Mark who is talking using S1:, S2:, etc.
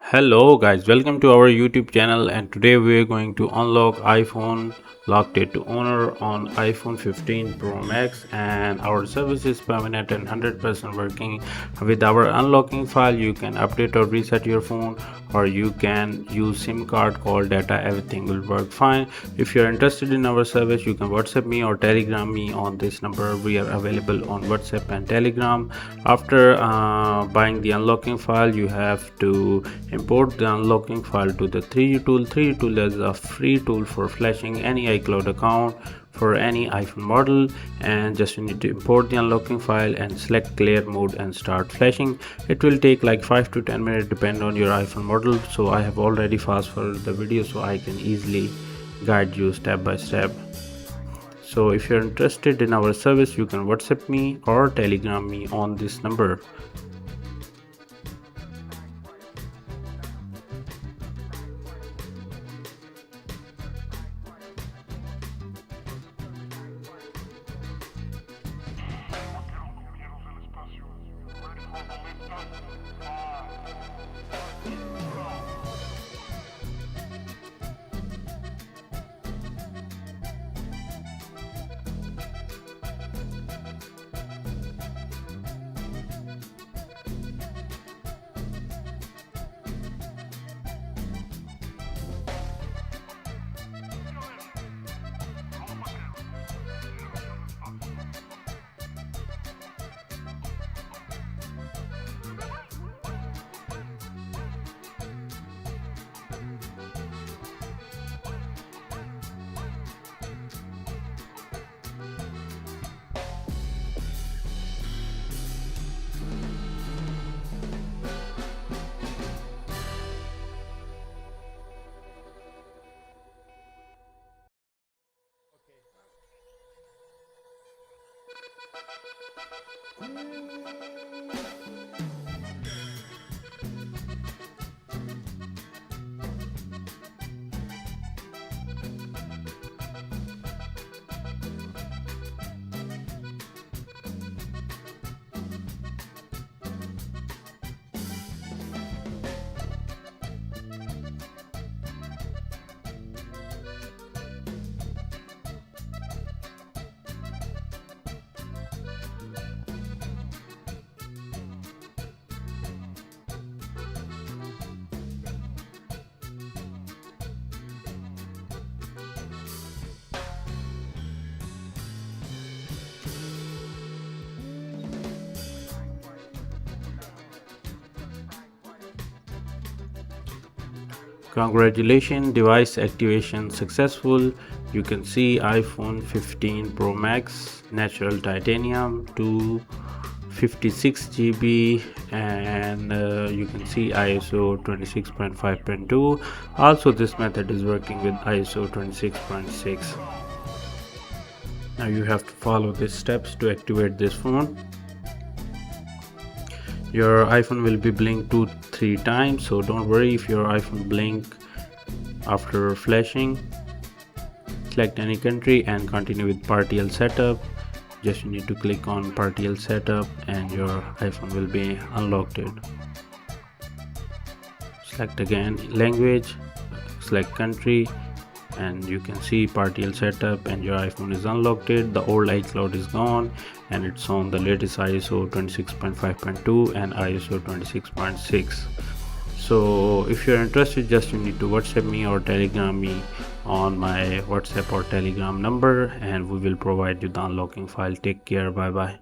S1: Hello guys, welcome to our YouTube channel, and today we are going to unlock iPhone locked it to owner on iPhone 15 Pro Max, and our service is permanent and 100% working. With our unlocking file you can update or reset your phone, or you can use SIM card, call data, everything will work fine. If you are interested in our service you can WhatsApp me or Telegram me on this number. We are available on WhatsApp and Telegram. After buying the unlocking file you have to import the unlocking file to the 3D tool. 3D tool is a free tool for flashing any iCloud account for any iPhone model, and just you need to import the unlocking file and select clear mode and start flashing. It will take like 5 to 10 minutes depend on your iPhone model, so I have already fast forwarded the video so I can easily guide you step by step. So if you're interested in our service you can WhatsApp me or Telegram me on this number. Congratulations, device activation successful. You can see iPhone 15 Pro Max natural titanium 256 GB, and you can see ISO 26.5.2. Also this method is working with ISO 26.6. Now you have to follow these steps to activate this phone. Your iPhone will be blink 2-3 times, so don't worry if your iPhone blink after flashing. Select any country and continue with partial setup. Just you need to click on partial setup and your iPhone will be unlocked. Select again language, select country, and you can see partial setup and your iPhone is unlocked. The old iCloud is gone and it's on the latest ISO 26.5.2 and ISO 26.6. so if you're interested just you need to WhatsApp me or Telegram me on my WhatsApp or Telegram number and we will provide you the unlocking file. Take care, bye bye.